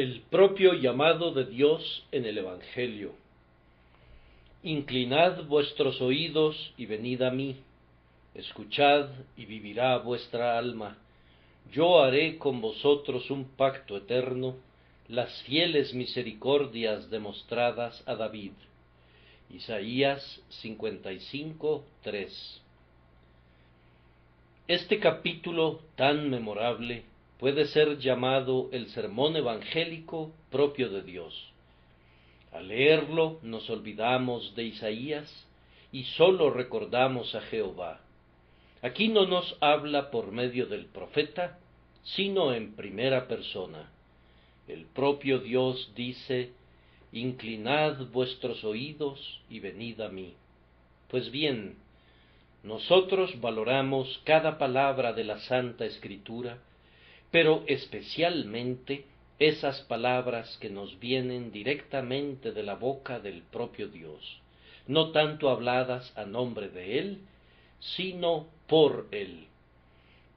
El propio llamado de Dios en el Evangelio. Inclinad vuestros oídos y venid a mí, escuchad y vivirá vuestra alma. Yo haré con vosotros un pacto eterno, las fieles misericordias demostradas a David. Isaías 55:3. Este capítulo tan memorable puede ser llamado el sermón evangélico propio de Dios. Al leerlo nos olvidamos de Isaías y sólo recordamos a Jehová. Aquí no nos habla por medio del profeta, sino en primera persona. El propio Dios dice: inclinad vuestros oídos y venid a mí. Pues bien, nosotros valoramos cada palabra de la Santa Escritura, pero especialmente esas palabras que nos vienen directamente de la boca del propio Dios, no tanto habladas a nombre de Él, sino por Él.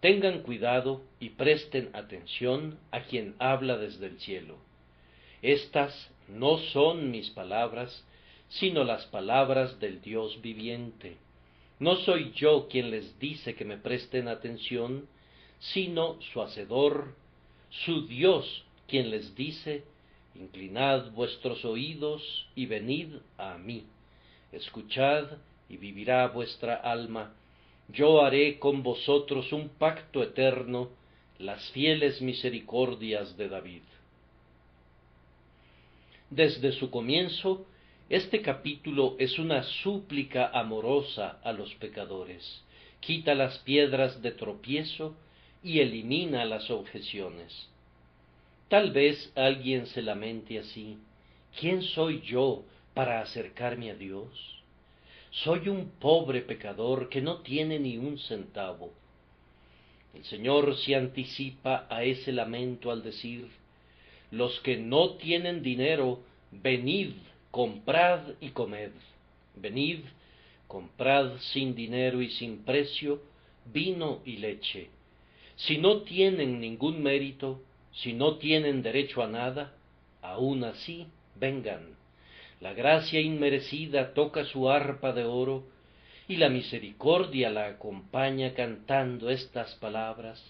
Tengan cuidado y presten atención a quien habla desde el cielo. Estas no son mis palabras, sino las palabras del Dios viviente. No soy yo quien les dice que me presten atención, sino su Hacedor, su Dios, quien les dice: inclinad vuestros oídos y venid a mí, escuchad y vivirá vuestra alma. Yo haré con vosotros un pacto eterno, las fieles misericordias de David. Desde su comienzo, este capítulo es una súplica amorosa a los pecadores. Quita las piedras de tropiezo y elimina las objeciones. Tal vez alguien se lamente así: ¿quién soy yo para acercarme a Dios? Soy un pobre pecador que no tiene ni un centavo. El Señor se anticipa a ese lamento al decir: los que no tienen dinero, venid, comprad y comed. Venid, comprad sin dinero y sin precio vino y leche. Si no tienen ningún mérito, si no tienen derecho a nada, aún así vengan. La gracia inmerecida toca su arpa de oro, y la misericordia la acompaña cantando estas palabras: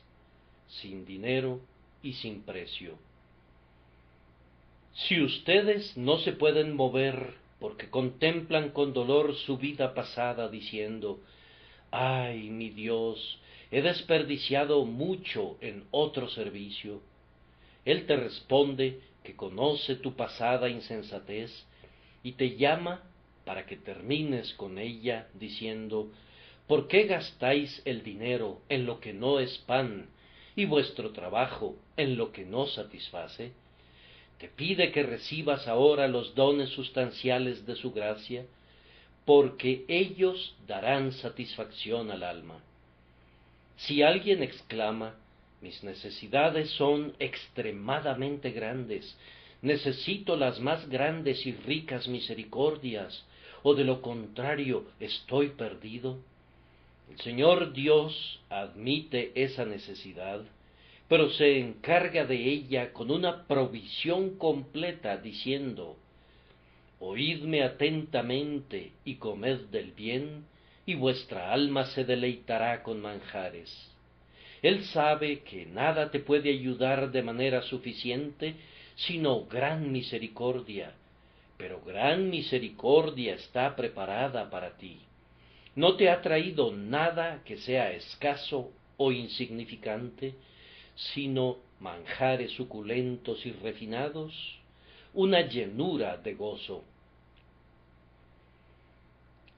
sin dinero y sin precio. Si ustedes no se pueden mover porque contemplan con dolor su vida pasada diciendo: ¡ay, mi Dios, he desperdiciado mucho en otro servicio!, Él te responde que conoce tu pasada insensatez y te llama para que termines con ella diciendo: ¿por qué gastáis el dinero en lo que no es pan y vuestro trabajo en lo que no satisface? Te pide que recibas ahora los dones sustanciales de su gracia, porque ellos darán satisfacción al alma. Si alguien exclama: mis necesidades son extremadamente grandes, necesito las más grandes y ricas misericordias, o de lo contrario estoy perdido, el Señor Dios admite esa necesidad, pero se encarga de ella con una provisión completa, diciendo: oídme atentamente y comed del bien, y vuestra alma se deleitará con manjares. Él sabe que nada te puede ayudar de manera suficiente, sino gran misericordia, pero gran misericordia está preparada para ti. No te ha traído nada que sea escaso o insignificante, sino manjares suculentos y refinados, una llenura de gozo.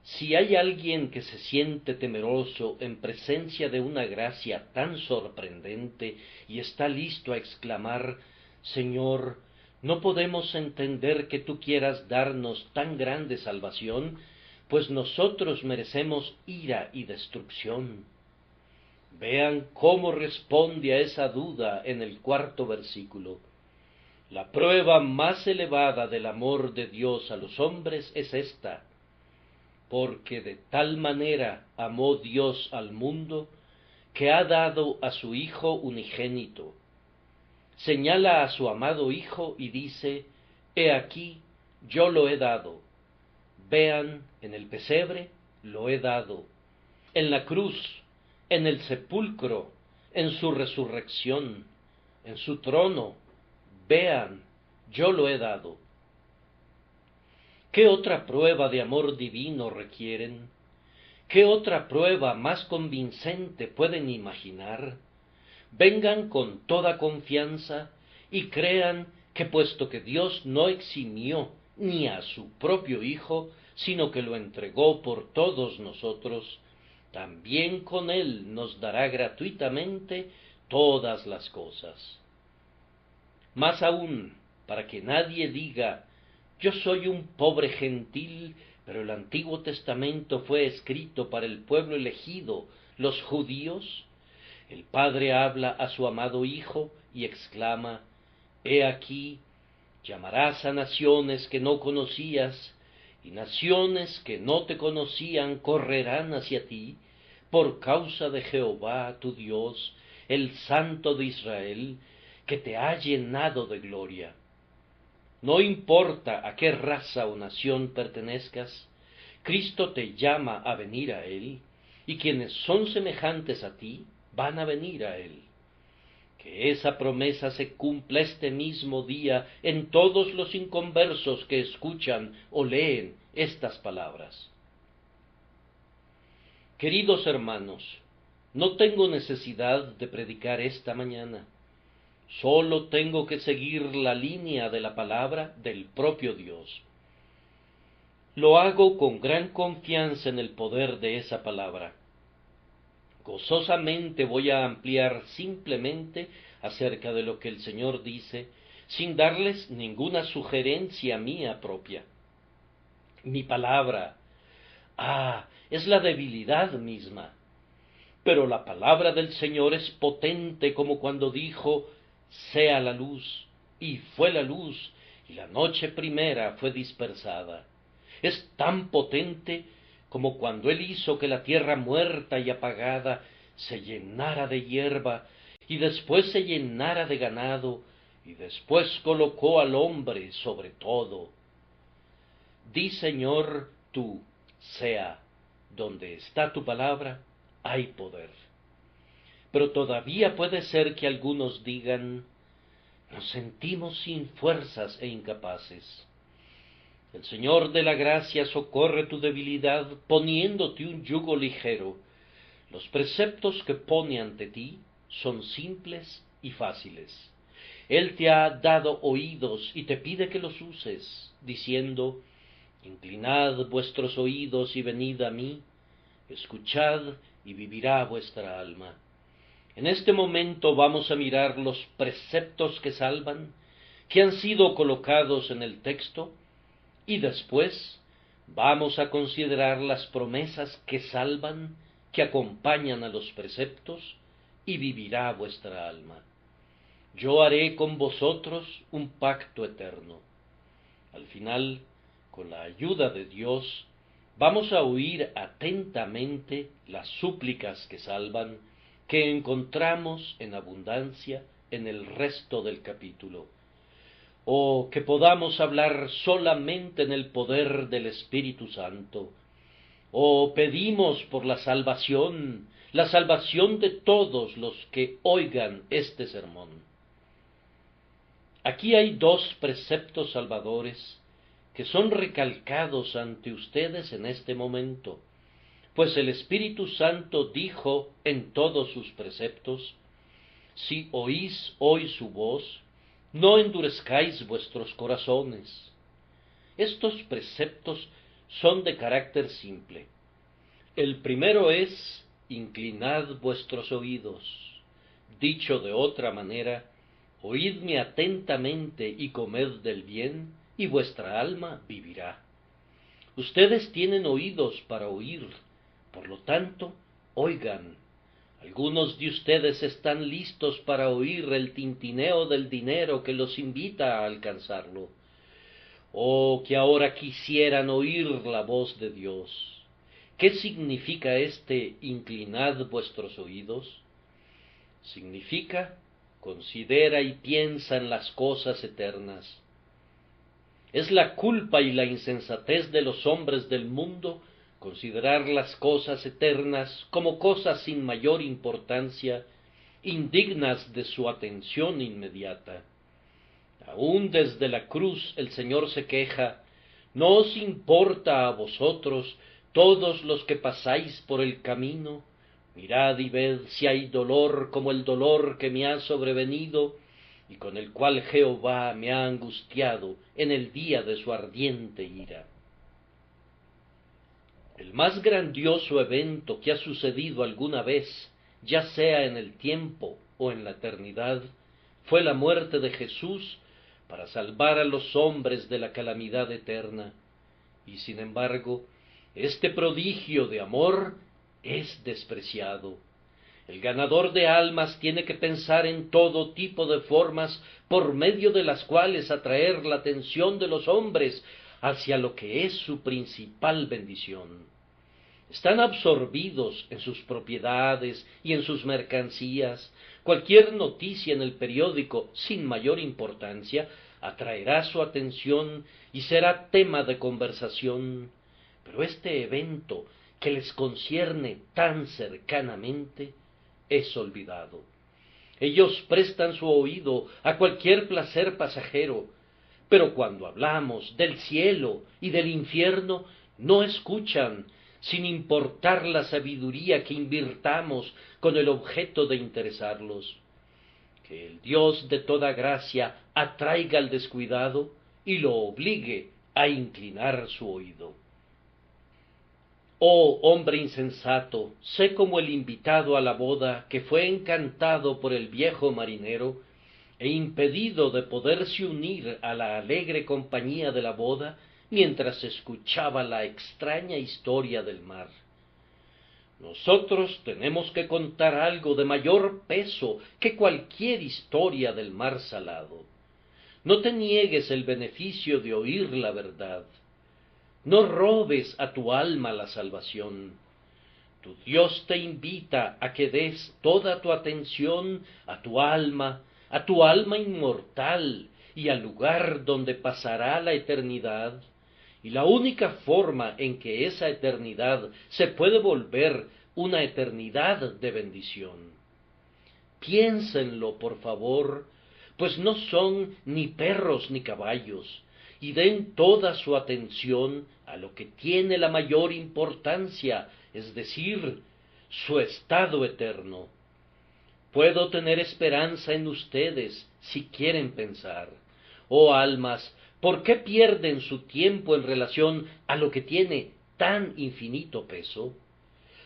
Si hay alguien que se siente temeroso en presencia de una gracia tan sorprendente y está listo a exclamar: Señor, no podemos entender que tú quieras darnos tan grande salvación, pues nosotros merecemos ira y destrucción. Vean cómo responde a esa duda en el 4º versículo. La prueba más elevada del amor de Dios a los hombres es esta: porque de tal manera amó Dios al mundo, que ha dado a su Hijo unigénito. señala a su amado Hijo y dice: He aquí, yo lo he dado. Vean, en el pesebre lo he dado, en la cruz, en el sepulcro, en su resurrección, en su trono. Vean, yo lo he dado. ¿Qué otra prueba de amor divino requieren? ¿Qué otra prueba más convincente pueden imaginar? Vengan con toda confianza y crean que puesto que Dios no eximió ni a su propio Hijo, sino que lo entregó por todos nosotros, también con Él nos dará gratuitamente todas las cosas. Más aún, para que nadie diga: yo soy un pobre gentil, pero el Antiguo Testamento fue escrito para el pueblo elegido, los judíos. El Padre habla a su amado Hijo y exclama: He aquí, llamarás a naciones que no conocías, y naciones que no te conocían correrán hacia ti, por causa de Jehová tu Dios, el Santo de Israel, que te ha llenado de gloria. No importa a qué raza o nación pertenezcas, Cristo te llama a venir a Él, y quienes son semejantes a ti van a venir a Él. Que esa promesa se cumpla este mismo día en todos los inconversos que escuchan o leen estas palabras. Queridos hermanos, no tengo necesidad de predicar esta mañana. Solo tengo que seguir la línea de la palabra del propio Dios. Lo hago con gran confianza en el poder de esa palabra. Gozosamente voy a ampliar simplemente acerca de lo que el Señor dice, sin darles ninguna sugerencia mía propia. Mi palabra, es la debilidad misma. Pero la palabra del Señor es potente como cuando dijo: sea la luz, y fue la luz, y la noche primera fue dispersada. Es tan potente como cuando Él hizo que la tierra muerta y apagada se llenara de hierba, y después se llenara de ganado, y después colocó al hombre sobre todo. Di, Señor, tú, sea, donde está tu palabra, hay poder. Pero todavía puede ser que algunos digan: nos sentimos sin fuerzas e incapaces. El Señor de la gracia socorre tu debilidad poniéndote un yugo ligero. Los preceptos que pone ante ti son simples y fáciles. Él te ha dado oídos y te pide que los uses, diciendo: inclinad vuestros oídos y venid a mí, escuchad y vivirá vuestra alma. En este momento vamos a mirar los preceptos que salvan, que han sido colocados en el texto, y después vamos a considerar las promesas que salvan, que acompañan a los preceptos, y vivirá vuestra alma. Yo haré con vosotros un pacto eterno. Al final, con la ayuda de Dios, vamos a oír atentamente las súplicas que salvan, que encontramos en abundancia en el resto del capítulo, o que podamos hablar solamente en el poder del Espíritu Santo, o pedimos por la salvación de todos los que oigan este sermón. Aquí hay dos preceptos salvadores que son recalcados ante ustedes en este momento, pues el Espíritu Santo dijo en todos sus preceptos: si oís hoy su voz, no endurezcáis vuestros corazones. Estos preceptos son de carácter simple. El primero es: inclinad vuestros oídos. Dicho de otra manera, oídme atentamente y comed del bien, y vuestra alma vivirá. Ustedes tienen oídos para oír, por lo tanto, oigan. Algunos de ustedes están listos para oír el tintineo del dinero que los invita a alcanzarlo, o que ahora quisieran oír la voz de Dios. ¿Qué significa inclinad vuestros oídos? Significa considera y piensa en las cosas eternas. Es la culpa y la insensatez de los hombres del mundo considerar las cosas eternas como cosas sin mayor importancia, indignas de su atención inmediata. Aún desde la cruz el Señor se queja: ¿no os importa a vosotros, todos los que pasáis por el camino? Mirad y ved si hay dolor como el dolor que me ha sobrevenido, y con el cual Jehová me ha angustiado en el día de su ardiente ira. El más grandioso evento que ha sucedido alguna vez, ya sea en el tiempo o en la eternidad, fue la muerte de Jesús para salvar a los hombres de la calamidad eterna. Y sin embargo, este prodigio de amor es despreciado. El ganador de almas tiene que pensar en todo tipo de formas por medio de las cuales atraer la atención de los hombres hacia lo que es su principal bendición. Están absorbidos en sus propiedades y en sus mercancías. Cualquier noticia en el periódico sin mayor importancia atraerá su atención y será tema de conversación. Pero este evento que les concierne tan cercanamente es olvidado. Ellos prestan su oído a cualquier placer pasajero, pero cuando hablamos del cielo y del infierno, no escuchan, sin importar la sabiduría que invirtamos con el objeto de interesarlos. Que el Dios de toda gracia atraiga al descuidado y lo obligue a inclinar su oído. Oh hombre insensato, sé como el invitado a la boda que fue encantado por el viejo marinero e impedido de poderse unir a la alegre compañía de la boda mientras escuchaba la extraña historia del mar. Nosotros tenemos que contar algo de mayor peso que cualquier historia del mar salado. No te niegues el beneficio de oír la verdad. No robes a tu alma la salvación. Tu Dios te invita a que des toda tu atención a tu alma inmortal y al lugar donde pasará la eternidad. Y la única forma en que esa eternidad se puede volver una eternidad de bendición. Piénsenlo, por favor, pues no son ni perros ni caballos, y den toda su atención a lo que tiene la mayor importancia, es decir, su estado eterno. Puedo tener esperanza en ustedes si quieren pensar. Oh almas, ¿por qué pierden su tiempo en relación a lo que tiene tan infinito peso?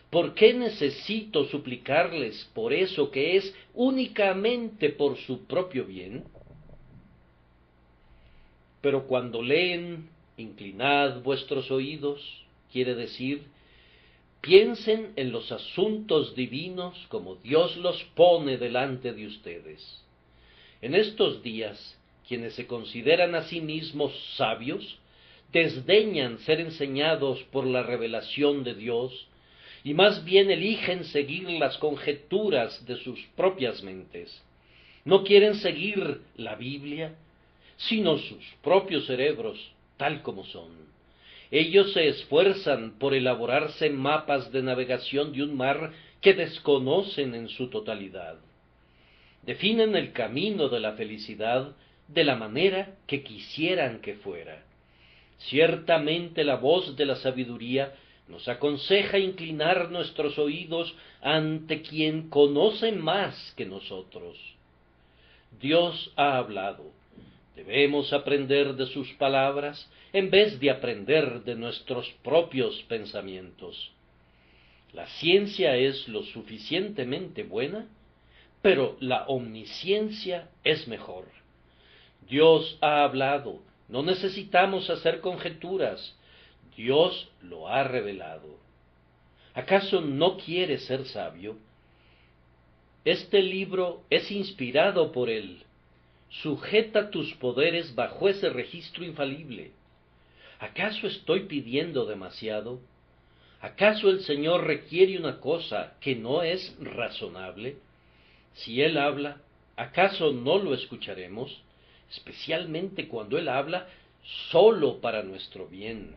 ¿Por qué necesito suplicarles por eso que es únicamente por su propio bien? Pero cuando leen, inclinad vuestros oídos, quiere decir, piensen en los asuntos divinos como Dios los pone delante de ustedes. En estos días, quienes se consideran a sí mismos sabios, desdeñan ser enseñados por la revelación de Dios, y más bien eligen seguir las conjeturas de sus propias mentes. No quieren seguir la Biblia, sino sus propios cerebros, tal como son. Ellos se esfuerzan por elaborarse mapas de navegación de un mar que desconocen en su totalidad. Definen el camino de la felicidad de la manera que quisieran que fuera. Ciertamente la voz de la sabiduría nos aconseja inclinar nuestros oídos ante quien conoce más que nosotros. Dios ha hablado. Debemos aprender de sus palabras en vez de aprender de nuestros propios pensamientos. La ciencia es lo suficientemente buena, pero la omnisciencia es mejor. Dios ha hablado, no necesitamos hacer conjeturas, Dios lo ha revelado. ¿Acaso no quieres ser sabio? Este libro es inspirado por Él. Sujeta tus poderes bajo ese registro infalible. ¿Acaso estoy pidiendo demasiado? ¿Acaso el Señor requiere una cosa que no es razonable? Si Él habla, ¿Acaso no lo escucharemos? Especialmente cuando Él habla solo para nuestro bien.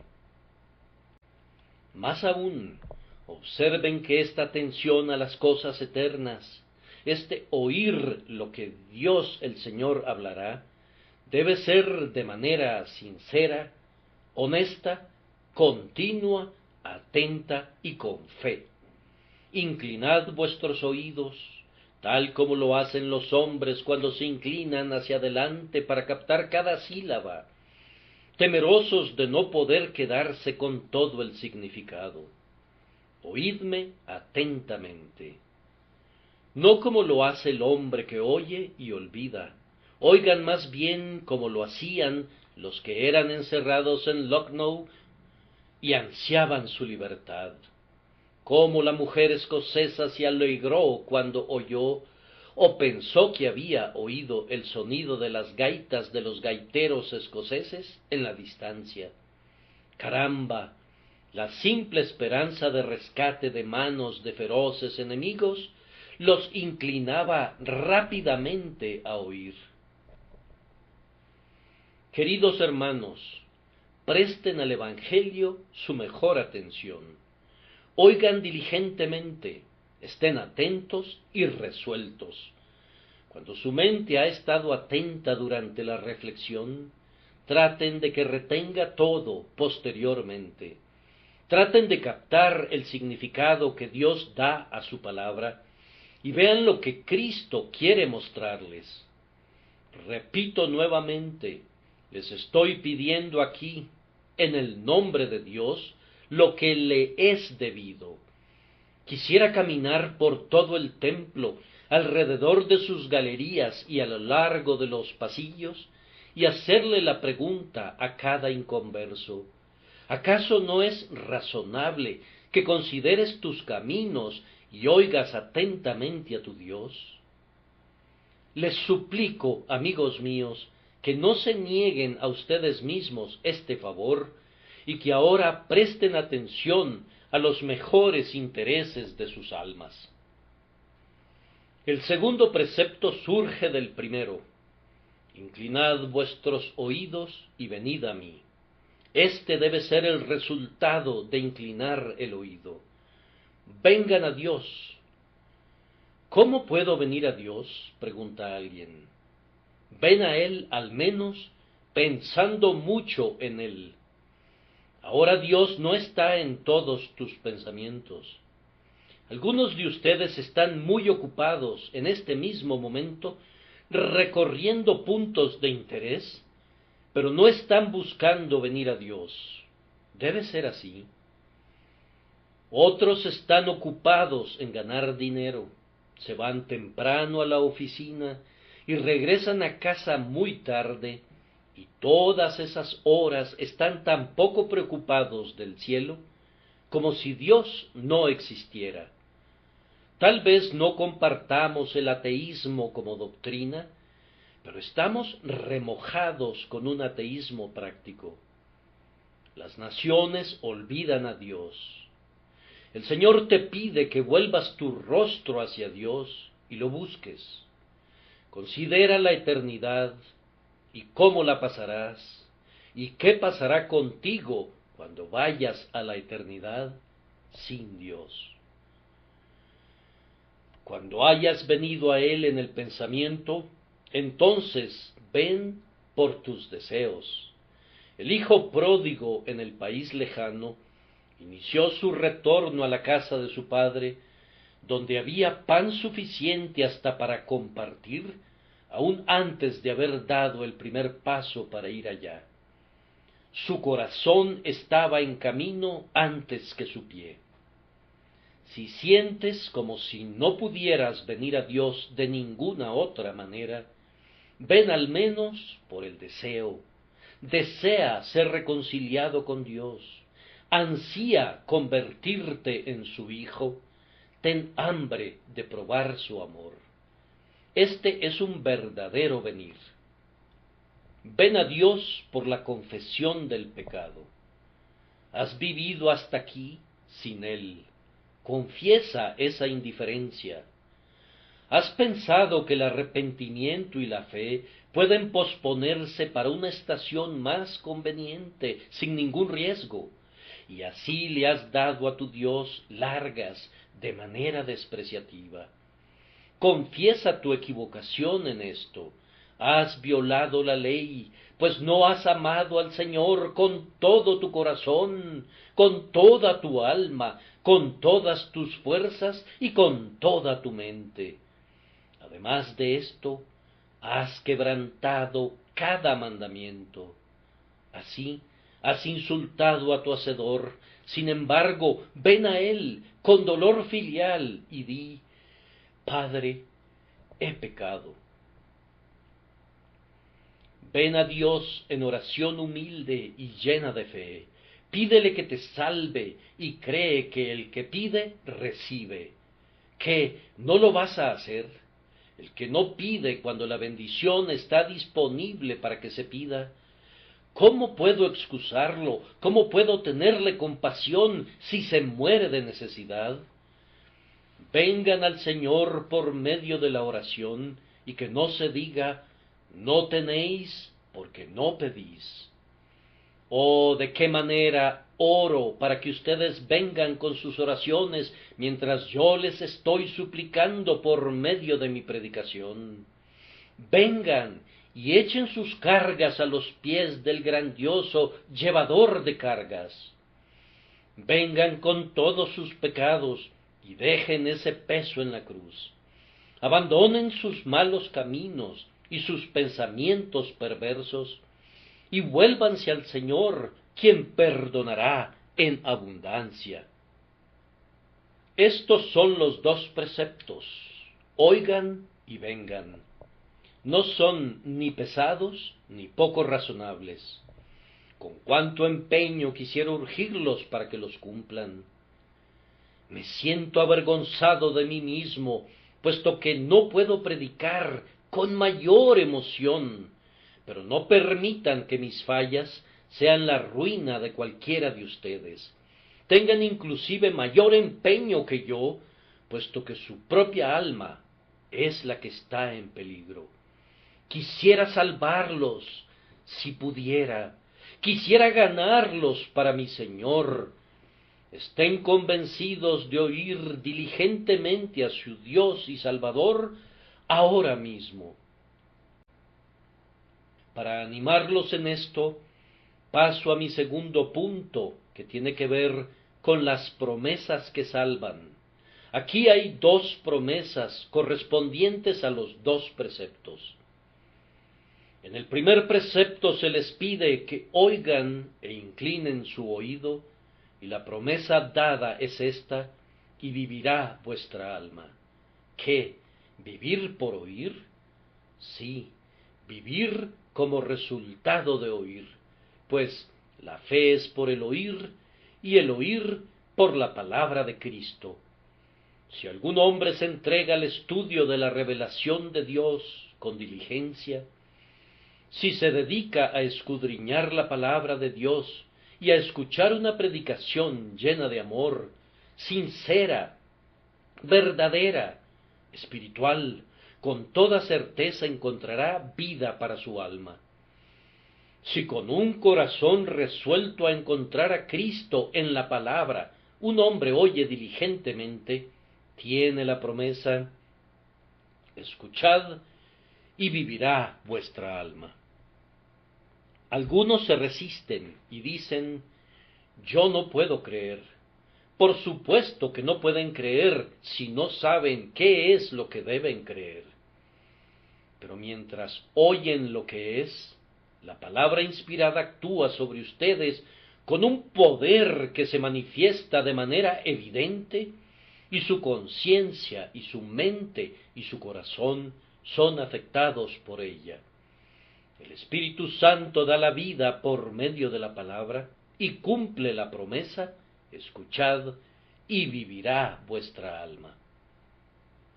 Más aún, observen que esta atención a las cosas eternas, este oír lo que Dios el Señor hablará, debe ser de manera sincera, honesta, continua, atenta y con fe. Inclinad vuestros oídos, tal como lo hacen los hombres cuando se inclinan hacia adelante para captar cada sílaba, temerosos de no poder quedarse con todo el significado. Oídme atentamente. No como lo hace el hombre que oye y olvida. Oigan más bien como lo hacían los que eran encerrados en Lucknow y ansiaban su libertad. Como la mujer escocesa se alegró cuando oyó o pensó que había oído el sonido de las gaitas de los gaiteros escoceses en la distancia. Caramba, la simple esperanza de rescate de manos de feroces enemigos los inclinaba rápidamente a oír. Queridos hermanos, presten al Evangelio su mejor atención. Oigan diligentemente, estén atentos y resueltos. Cuando su mente ha estado atenta durante la reflexión, traten de que retenga todo posteriormente. Traten de captar el significado que Dios da a su palabra y vean lo que Cristo quiere mostrarles. Repito nuevamente, les estoy pidiendo aquí, en el nombre de Dios, lo que le es debido. Quisiera caminar por todo el templo, alrededor de sus galerías y a lo largo de los pasillos, y hacerle la pregunta a cada inconverso: ¿acaso no es razonable que consideres tus caminos y oigas atentamente a tu Dios? Les suplico, amigos míos, que no se nieguen a ustedes mismos este favor y que ahora presten atención a los mejores intereses de sus almas. El segundo precepto surge del primero: inclinad vuestros oídos y venid a mí. Este debe ser el resultado de inclinar el oído. Vengan a Dios. ¿Cómo puedo venir a Dios?, pregunta alguien. Ven a Él al menos pensando mucho en Él. Ahora Dios no está en todos tus pensamientos. Algunos de ustedes están muy ocupados en este mismo momento recorriendo puntos de interés, pero no están buscando venir a Dios. Debe ser así. Otros están ocupados en ganar dinero, se van temprano a la oficina y regresan a casa muy tarde, y todas esas horas están tan poco preocupados del cielo como si Dios no existiera. Tal vez no compartamos el ateísmo como doctrina, pero estamos remojados con un ateísmo práctico. Las naciones olvidan a Dios. El Señor te pide que vuelvas tu rostro hacia Dios y lo busques. Considera la eternidad y cómo la pasarás, y qué pasará contigo cuando vayas a la eternidad sin Dios. Cuando hayas venido a Él en el pensamiento, entonces ven por tus deseos. El hijo pródigo en el país lejano inició su retorno a la casa de su padre, donde había pan suficiente hasta para compartir, aún antes de haber dado el primer paso para ir allá. Su corazón estaba en camino antes que su pie. Si sientes como si no pudieras venir a Dios de ninguna otra manera, ven al menos por el deseo. Desea ser reconciliado con Dios, ansía convertirte en su hijo, ten hambre de probar su amor. Este es un verdadero venir. Ven a Dios por la confesión del pecado. Has vivido hasta aquí sin Él. Confiesa esa indiferencia. ¿Has pensado que el arrepentimiento y la fe pueden posponerse para una estación más conveniente, sin ningún riesgo? Y así le has dado a tu Dios largas de manera despreciativa. Confiesa tu equivocación en esto. Has violado la ley, pues no has amado al Señor con todo tu corazón, con toda tu alma, con todas tus fuerzas y con toda tu mente. Además de esto, has quebrantado cada mandamiento. Así, has insultado a tu Hacedor. Sin embargo, ven a Él con dolor filial y di: Padre, he pecado. Ven a Dios en oración humilde y llena de fe. Pídele que te salve y cree que el que pide, recibe. ¿Qué? ¿No lo vas a hacer? El que no pide cuando la bendición está disponible para que se pida. ¿Cómo puedo excusarlo? ¿Cómo puedo tenerle compasión si se muere de necesidad? Vengan al Señor por medio de la oración, y que no se diga: no tenéis porque no pedís. Oh, de qué manera oro para que ustedes vengan con sus oraciones mientras yo les estoy suplicando por medio de mi predicación. Vengan y echen sus cargas a los pies del grandioso llevador de cargas. Vengan con todos sus pecados y dejen ese peso en la cruz. Abandonen sus malos caminos y sus pensamientos perversos, y vuélvanse al Señor, quien perdonará en abundancia. Estos son los dos preceptos: oigan y vengan. No son ni pesados ni poco razonables. Con cuánto empeño quisiera urgirlos para que los cumplan. Me siento avergonzado de mí mismo, puesto que no puedo predicar con mayor emoción, pero no permitan que mis fallas sean la ruina de cualquiera de ustedes. Tengan inclusive mayor empeño que yo, puesto que su propia alma es la que está en peligro. Quisiera salvarlos, si pudiera, quisiera ganarlos para mi Señor. Estén convencidos de oír diligentemente a su Dios y Salvador ahora mismo. Para animarlos en esto, paso a mi segundo punto, que tiene que ver con las promesas que salvan. Aquí hay dos promesas correspondientes a los dos preceptos. En el primer precepto se les pide que oigan e inclinen su oído, y la promesa dada es esta: y vivirá vuestra alma. ¿Qué? ¿Vivir por oír? Sí, vivir como resultado de oír, pues la fe es por el oír, y el oír por la palabra de Cristo. Si algún hombre se entrega al estudio de la revelación de Dios con diligencia, si se dedica a escudriñar la palabra de Dios y a escuchar una predicación llena de amor, sincera, verdadera, espiritual, con toda certeza encontrará vida para su alma. Si con un corazón resuelto a encontrar a Cristo en la palabra un hombre oye diligentemente, tiene la promesa: escuchad y vivirá vuestra alma. Algunos se resisten y dicen: yo no puedo creer. Por supuesto que no pueden creer si no saben qué es lo que deben creer. Pero mientras oyen lo que es, la palabra inspirada actúa sobre ustedes con un poder que se manifiesta de manera evidente, y su conciencia y su mente y su corazón son afectados por ella. El Espíritu Santo da la vida por medio de la palabra y cumple la promesa: escuchad y vivirá vuestra alma.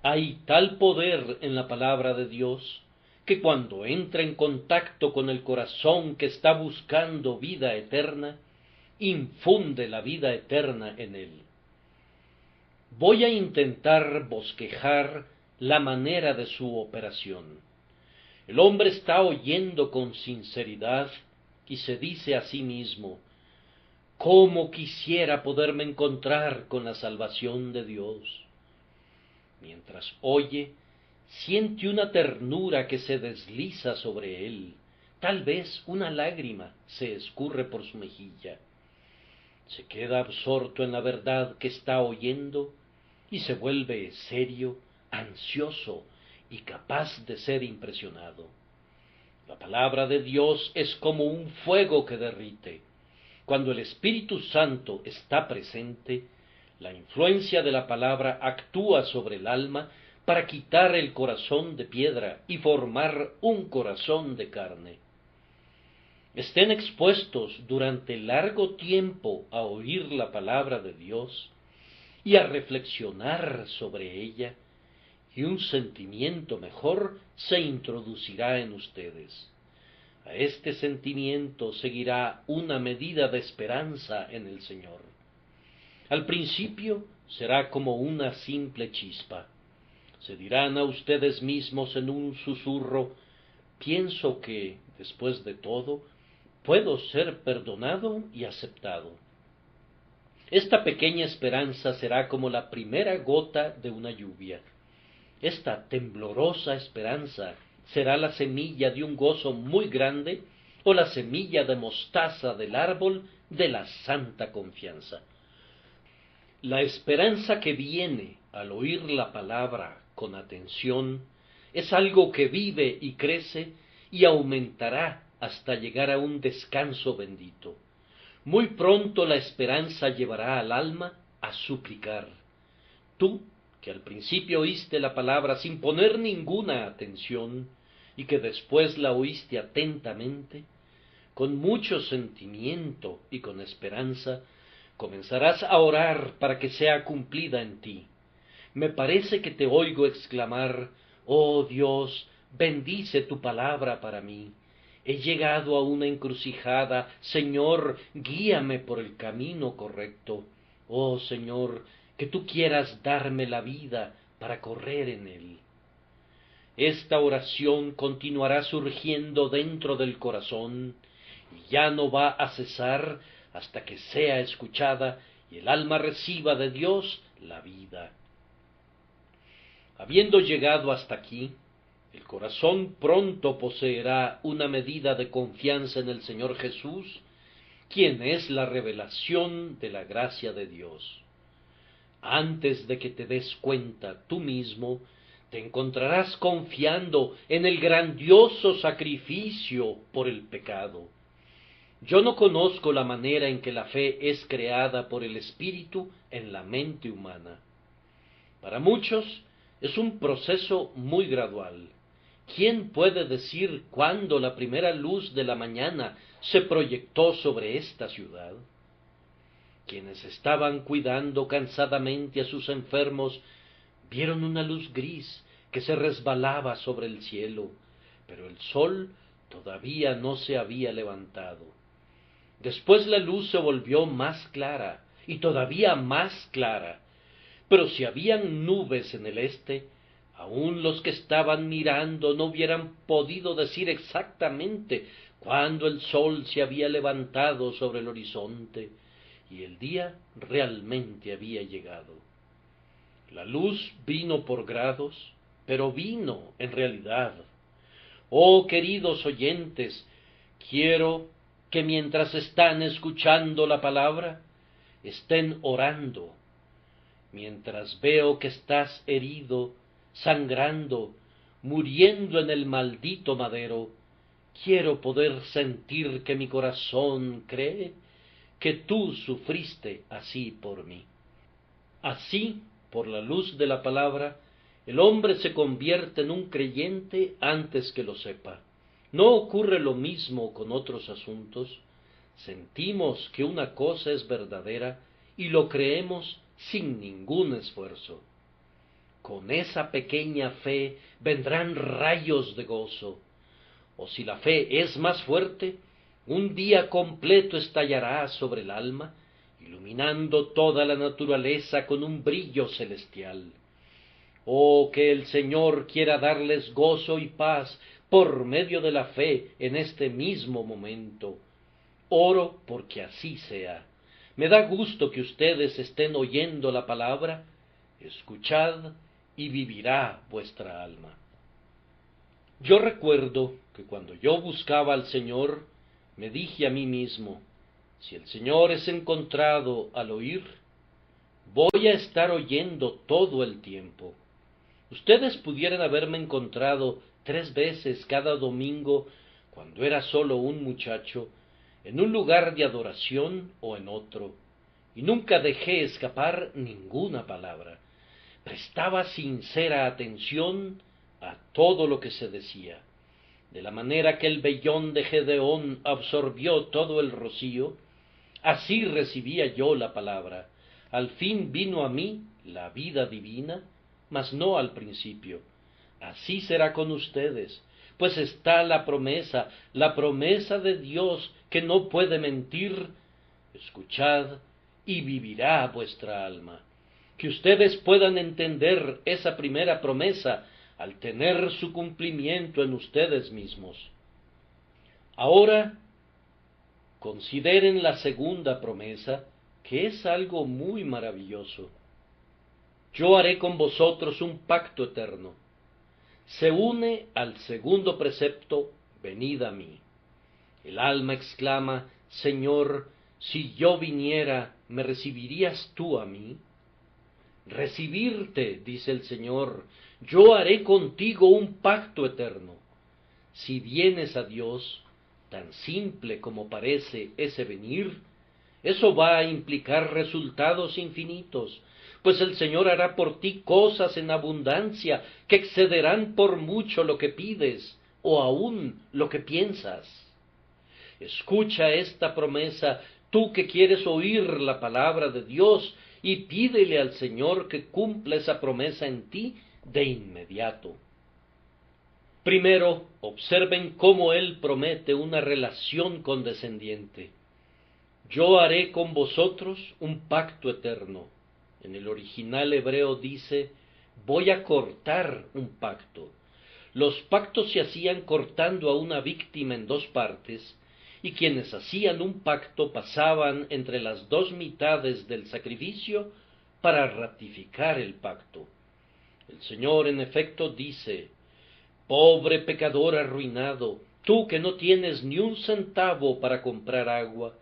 Hay tal poder en la palabra de Dios que cuando entra en contacto con el corazón que está buscando vida eterna, infunde la vida eterna en él. Voy a intentar bosquejar la manera de su operación. El hombre está oyendo con sinceridad y se dice a sí mismo: ¿cómo quisiera poderme encontrar con la salvación de Dios? Mientras oye, siente una ternura que se desliza sobre él, tal vez una lágrima se escurre por su mejilla. Se queda absorto en la verdad que está oyendo y se vuelve serio, ansioso y capaz de ser impresionado. La palabra de Dios es como un fuego que derrite. Cuando el Espíritu Santo está presente, la influencia de la palabra actúa sobre el alma para quitar el corazón de piedra y formar un corazón de carne. Estén expuestos durante largo tiempo a oír la palabra de Dios y a reflexionar sobre ella, y un sentimiento mejor se introducirá en ustedes. A este sentimiento seguirá una medida de esperanza en el Señor. Al principio será como una simple chispa. Se dirán a ustedes mismos en un susurro: pienso que, después de todo, puedo ser perdonado y aceptado. Esta pequeña esperanza será como la primera gota de una lluvia. Esta temblorosa esperanza será la semilla de un gozo muy grande, o la semilla de mostaza del árbol de la santa confianza. La esperanza que viene al oír la palabra con atención es algo que vive y crece y aumentará hasta llegar a un descanso bendito. Muy pronto la esperanza llevará al alma a suplicar. Tú, que al principio oíste la palabra sin poner ninguna atención, y que después la oíste atentamente, con mucho sentimiento y con esperanza, comenzarás a orar para que sea cumplida en ti. Me parece que te oigo exclamar: oh Dios, bendice tu palabra para mí. He llegado a una encrucijada, Señor, guíame por el camino correcto. Oh Señor, que tú quieras darme la vida para correr en él. Esta oración continuará surgiendo dentro del corazón y ya no va a cesar hasta que sea escuchada y el alma reciba de Dios la vida. Habiendo llegado hasta aquí, el corazón pronto poseerá una medida de confianza en el Señor Jesús, quien es la revelación de la gracia de Dios. Antes de que te des cuenta tú mismo, te encontrarás confiando en el grandioso sacrificio por el pecado. Yo no conozco la manera en que la fe es creada por el Espíritu en la mente humana. Para muchos es un proceso muy gradual. ¿Quién puede decir cuándo la primera luz de la mañana se proyectó sobre esta ciudad? Quienes estaban cuidando cansadamente a sus enfermos vieron una luz gris que se resbalaba sobre el cielo, pero el sol todavía no se había levantado. Después la luz se volvió más clara y todavía más clara, pero si habían nubes en el este, aun los que estaban mirando no hubieran podido decir exactamente cuándo el sol se había levantado sobre el horizonte y el día realmente había llegado. La luz vino por grados, pero vino en realidad. Oh queridos oyentes, quiero que mientras están escuchando la palabra, estén orando. Mientras veo que estás herido, sangrando, muriendo en el maldito madero, quiero poder sentir que mi corazón cree que tú sufriste así por mí. Así, por la luz de la palabra, el hombre se convierte en un creyente antes que lo sepa. ¿No ocurre lo mismo con otros asuntos? Sentimos que una cosa es verdadera y lo creemos sin ningún esfuerzo. Con esa pequeña fe vendrán rayos de gozo. O si la fe es más fuerte, un día completo estallará sobre el alma, iluminando toda la naturaleza con un brillo celestial. Oh, que el Señor quiera darles gozo y paz por medio de la fe en este mismo momento. Oro porque así sea. Me da gusto que ustedes estén oyendo la palabra. Escuchad y vivirá vuestra alma. Yo recuerdo que cuando yo buscaba al Señor, me dije a mí mismo, si el Señor es encontrado al oír, voy a estar oyendo todo el tiempo. Ustedes pudieran haberme encontrado 3 veces cada domingo, cuando era solo un muchacho, en un lugar de adoración o en otro, y nunca dejé escapar ninguna palabra. Prestaba sincera atención a todo lo que se decía. De la manera que el vellón de Gedeón absorbió todo el rocío, así recibía yo la palabra. Al fin vino a mí la vida divina, mas no al principio. Así será con ustedes, pues está la promesa de Dios que no puede mentir. Escuchad y vivirá vuestra alma. Que ustedes puedan entender esa primera promesa al tener su cumplimiento en ustedes mismos. Ahora, consideren la segunda promesa, que es algo muy maravilloso. Yo haré con vosotros un pacto eterno. Se une al segundo precepto, venid a mí. El alma exclama, Señor, si yo viniera, ¿me recibirías tú a mí? Recibirte, dice el Señor, yo haré contigo un pacto eterno. Si vienes a Dios, tan simple como parece ese venir, eso va a implicar resultados infinitos, pues el Señor hará por ti cosas en abundancia que excederán por mucho lo que pides o aún lo que piensas. Escucha esta promesa, tú que quieres oír la palabra de Dios, y pídele al Señor que cumpla esa promesa en ti de inmediato. Primero, observen cómo Él promete una relación condescendiente. Yo haré con vosotros un pacto eterno. En el original hebreo dice, voy a cortar un pacto. Los pactos se hacían cortando a una víctima en 2 partes, y quienes hacían un pacto pasaban entre las 2 mitades del sacrificio para ratificar el pacto. El Señor en efecto dice, pobre pecador arruinado, tú que no tienes ni un centavo para comprar agua,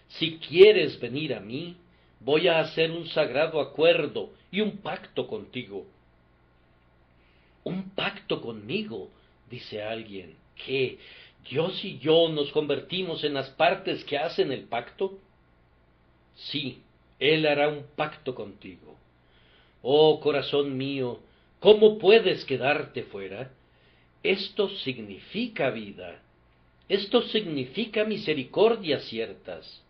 si quieres venir a mí, voy a hacer un sagrado acuerdo y un pacto contigo. ¿Un pacto conmigo?, dice alguien. ¿Qué? ¿Dios y yo nos convertimos en las partes que hacen el pacto? Sí, Él hará un pacto contigo. Oh corazón mío, ¿cómo puedes quedarte fuera? Esto significa vida. Esto significa misericordias ciertas.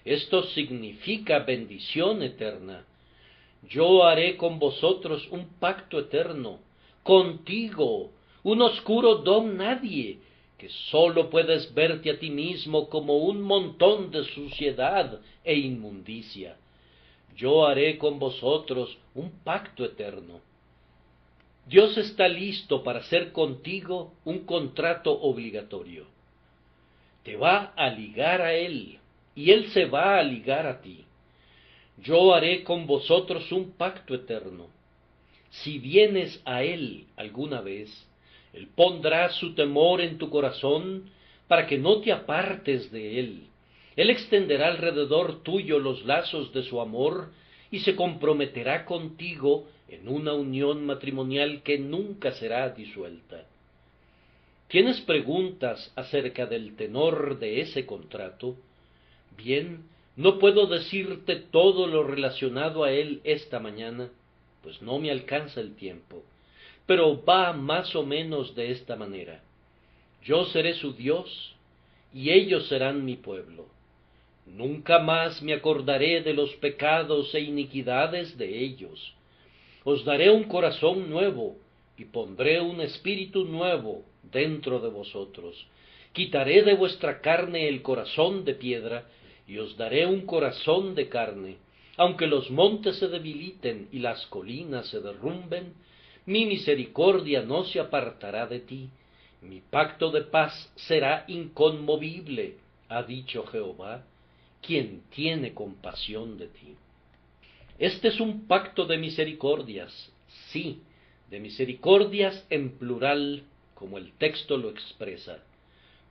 Esto significa bendición eterna. Yo haré con vosotros un pacto eterno, contigo, un oscuro don nadie, que sólo puedes verte a ti mismo como un montón de suciedad e inmundicia. Yo haré con vosotros un pacto eterno. Dios está listo para hacer contigo un contrato obligatorio. Te va a ligar a Él, y Él se va a ligar a ti. Yo haré con vosotros un pacto eterno. Si vienes a Él alguna vez, Él pondrá su temor en tu corazón para que no te apartes de Él. Él extenderá alrededor tuyo los lazos de su amor y se comprometerá contigo en una unión matrimonial que nunca será disuelta. ¿Tienes preguntas acerca del tenor de ese contrato? Bien, no puedo decirte todo lo relacionado a él esta mañana, pues no me alcanza el tiempo, pero va más o menos de esta manera. Yo seré su Dios, y ellos serán mi pueblo. Nunca más me acordaré de los pecados e iniquidades de ellos. Os daré un corazón nuevo, y pondré un espíritu nuevo dentro de vosotros. Quitaré de vuestra carne el corazón de piedra, y os daré un corazón de carne. Aunque los montes se debiliten y las colinas se derrumben, mi misericordia no se apartará de ti, mi pacto de paz será inconmovible, ha dicho Jehová, quien tiene compasión de ti. Este es un pacto de misericordias, sí, de misericordias en plural, como el texto lo expresa.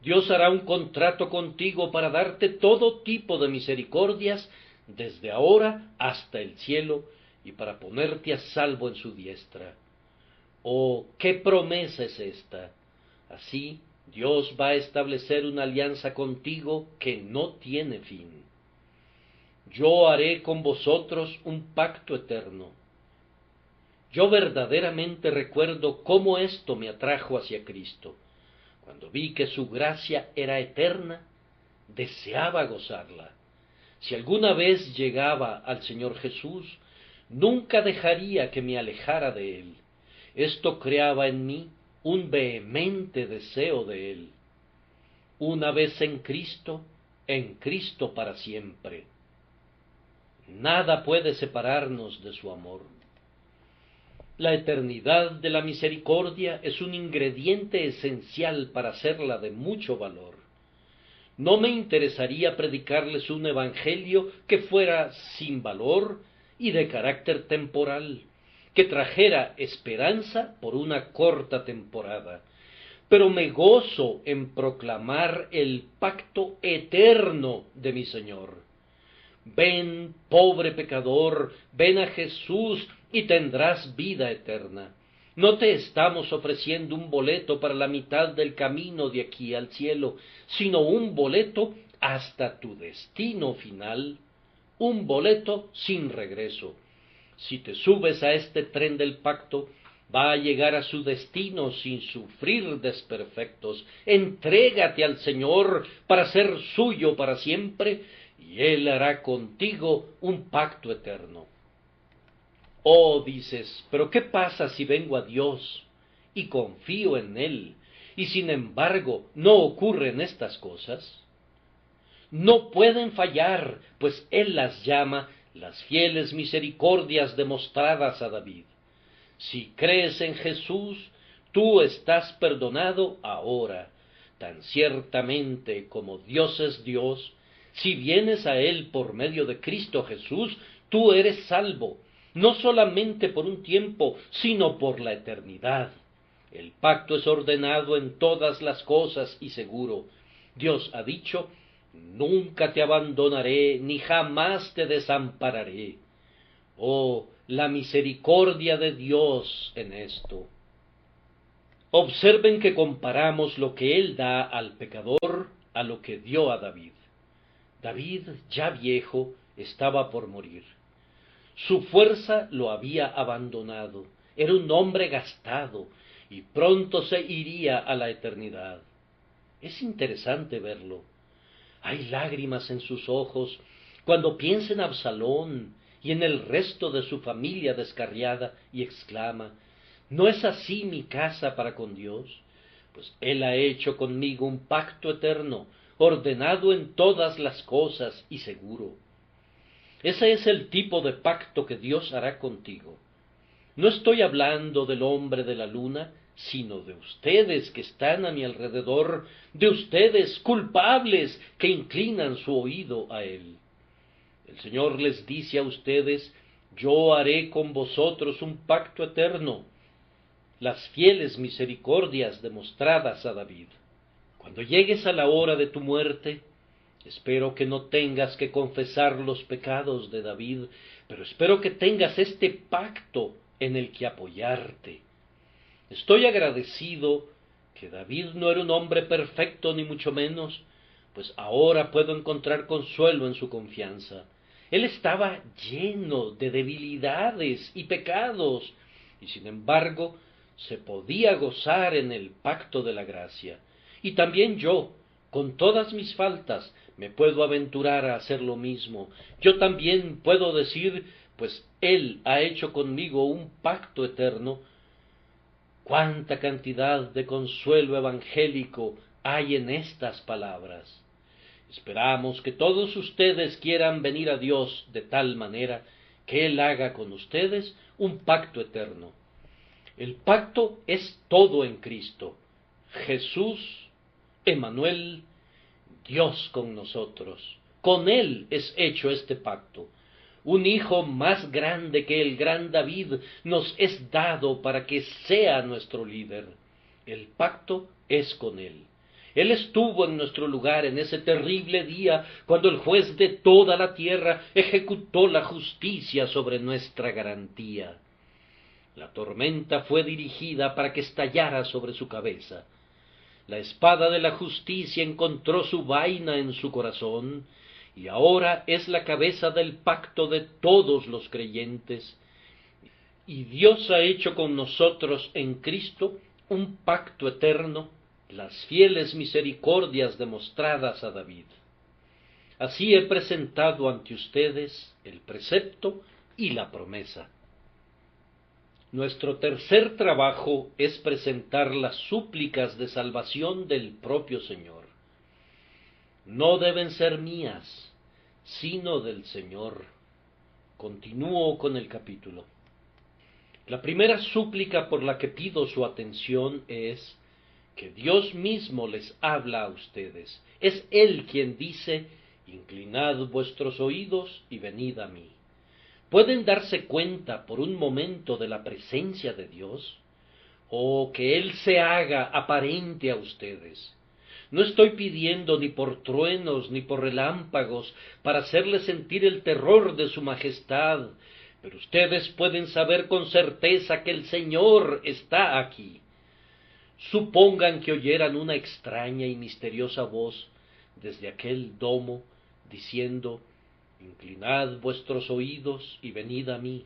Dios hará un contrato contigo para darte todo tipo de misericordias desde ahora hasta el cielo y para ponerte a salvo en su diestra. Oh, qué promesa es esta. Así, Dios va a establecer una alianza contigo que no tiene fin. Yo haré con vosotros un pacto eterno. Yo verdaderamente recuerdo cómo esto me atrajo hacia Cristo. Cuando vi que su gracia era eterna, deseaba gozarla. Si alguna vez llegaba al Señor Jesús, nunca dejaría que me alejara de Él. Esto creaba en mí un vehemente deseo de Él. Una vez en Cristo para siempre. Nada puede separarnos de su amor. La eternidad de la misericordia es un ingrediente esencial para hacerla de mucho valor. No me interesaría predicarles un evangelio que fuera sin valor y de carácter temporal, que trajera esperanza por una corta temporada, pero me gozo en proclamar el pacto eterno de mi Señor. Ven, pobre pecador, ven a Jesús y tendrás vida eterna. No te estamos ofreciendo un boleto para la mitad del camino de aquí al cielo, sino un boleto hasta tu destino final, un boleto sin regreso. Si te subes a este tren del pacto, va a llegar a su destino sin sufrir desperfectos. Entrégate al Señor para ser suyo para siempre, y Él hará contigo un pacto eterno. Oh, dices, pero ¿qué pasa si vengo a Dios y confío en Él, y sin embargo no ocurren estas cosas? No pueden fallar, pues Él las llama las fieles misericordias demostradas a David. Si crees en Jesús, tú estás perdonado ahora, tan ciertamente como Dios es Dios. Si vienes a Él por medio de Cristo Jesús, tú eres salvo, no solamente por un tiempo, sino por la eternidad. El pacto es ordenado en todas las cosas y seguro. Dios ha dicho, nunca te abandonaré, ni jamás te desampararé. Oh, la misericordia de Dios en esto. Observen que comparamos lo que Él da al pecador a lo que dio a David. David, ya viejo, estaba por morir. Su fuerza lo había abandonado, era un hombre gastado, y pronto se iría a la eternidad. Es interesante verlo. Hay lágrimas en sus ojos cuando piensa en Absalón y en el resto de su familia descarriada, y exclama, ¿no es así mi casa para con Dios? Pues Él ha hecho conmigo un pacto eterno, ordenado en todas las cosas y seguro. Ese es el tipo de pacto que Dios hará contigo. No estoy hablando del hombre de la luna, sino de ustedes que están a mi alrededor, de ustedes culpables que inclinan su oído a Él. El Señor les dice a ustedes, yo haré con vosotros un pacto eterno, las fieles misericordias demostradas a David. Cuando llegues a la hora de tu muerte, espero que no tengas que confesar los pecados de David, pero espero que tengas este pacto en el que apoyarte. Estoy agradecido que David no era un hombre perfecto ni mucho menos, pues ahora puedo encontrar consuelo en su confianza. Él estaba lleno de debilidades y pecados, y sin embargo se podía gozar en el pacto de la gracia. Y también yo, con todas mis faltas, me puedo aventurar a hacer lo mismo. Yo también puedo decir, pues Él ha hecho conmigo un pacto eterno. Cuánta cantidad de consuelo evangélico hay en estas palabras. Esperamos que todos ustedes quieran venir a Dios de tal manera que Él haga con ustedes un pacto eterno. El pacto es todo en Cristo. Jesús, Emmanuel, Dios con nosotros. Con Él es hecho este pacto. Un hijo más grande que el gran David nos es dado para que sea nuestro líder. El pacto es con Él. Él estuvo en nuestro lugar en ese terrible día cuando el juez de toda la tierra ejecutó la justicia sobre nuestra garantía. La tormenta fue dirigida para que estallara sobre su cabeza. La espada de la justicia encontró su vaina en su corazón, y ahora es la cabeza del pacto de todos los creyentes. Y Dios ha hecho con nosotros en Cristo un pacto eterno, las fieles misericordias demostradas a David. Así he presentado ante ustedes el precepto y la promesa. Nuestro tercer trabajo es presentar las súplicas de salvación del propio Señor. No deben ser mías, sino del Señor. Continúo con el capítulo. La primera súplica por la que pido su atención es que Dios mismo les habla a ustedes. Es Él quien dice: inclinad vuestros oídos y venid a mí. ¿Pueden darse cuenta por un momento de la presencia de Dios? ¿O que Él se haga aparente a ustedes? No estoy pidiendo ni por truenos ni por relámpagos para hacerles sentir el terror de su majestad, pero ustedes pueden saber con certeza que el Señor está aquí. Supongan que oyeran una extraña y misteriosa voz desde aquel domo diciendo: inclinad vuestros oídos y venid a mí,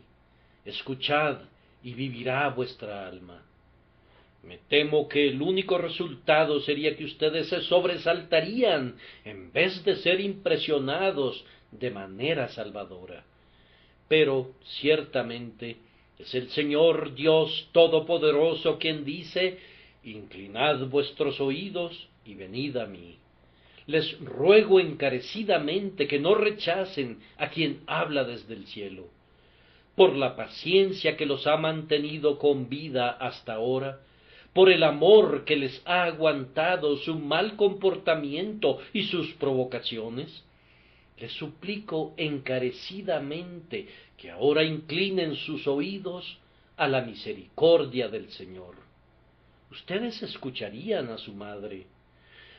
escuchad y vivirá vuestra alma. Me temo que el único resultado sería que ustedes se sobresaltarían en vez de ser impresionados de manera salvadora. Pero ciertamente es el Señor Dios Todopoderoso quien dice: inclinad vuestros oídos y venid a mí. Les ruego encarecidamente que no rechacen a quien habla desde el cielo. Por la paciencia que los ha mantenido con vida hasta ahora, por el amor que les ha aguantado su mal comportamiento y sus provocaciones, les suplico encarecidamente que ahora inclinen sus oídos a la misericordia del Señor. Ustedes escucharían a su madre.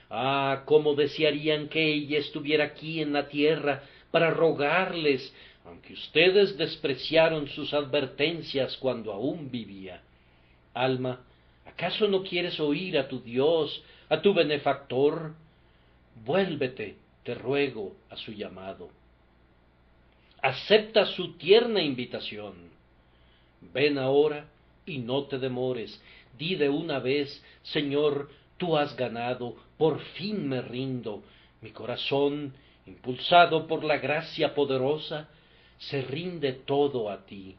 Ah, cómo desearían que ella estuviera aquí en la tierra para rogarles, aunque ustedes despreciaron sus advertencias cuando aún vivía. Alma, ¿acaso no quieres oír a tu Dios, a tu benefactor? Vuélvete, te ruego, a su llamado. Acepta su tierna invitación. Ven ahora y no te demores. Di de una vez: Señor, tú has ganado, por fin me rindo. Mi corazón, impulsado por la gracia poderosa, se rinde todo a ti.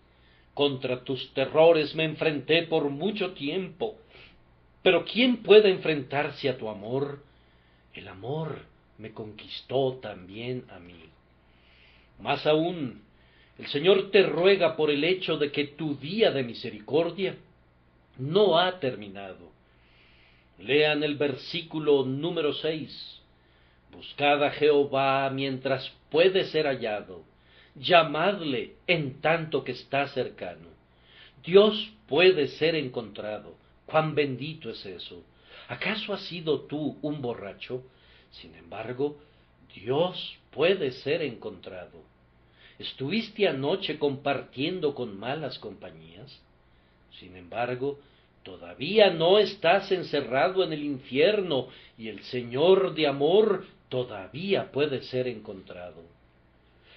Contra tus terrores me enfrenté por mucho tiempo, pero ¿quién puede enfrentarse a tu amor? El amor me conquistó también a mí. Más aún, el Señor te ruega por el hecho de que tu día de misericordia no ha terminado. Lean el versículo número 6. Buscad a Jehová mientras puede ser hallado, llamadle en tanto que está cercano. Dios puede ser encontrado. ¡Cuán bendito es eso! ¿Acaso has sido tú un borracho? Sin embargo, Dios puede ser encontrado. ¿Estuviste anoche compartiendo con malas compañías? Sin embargo, todavía no estás encerrado en el infierno, y el Señor de amor todavía puede ser encontrado.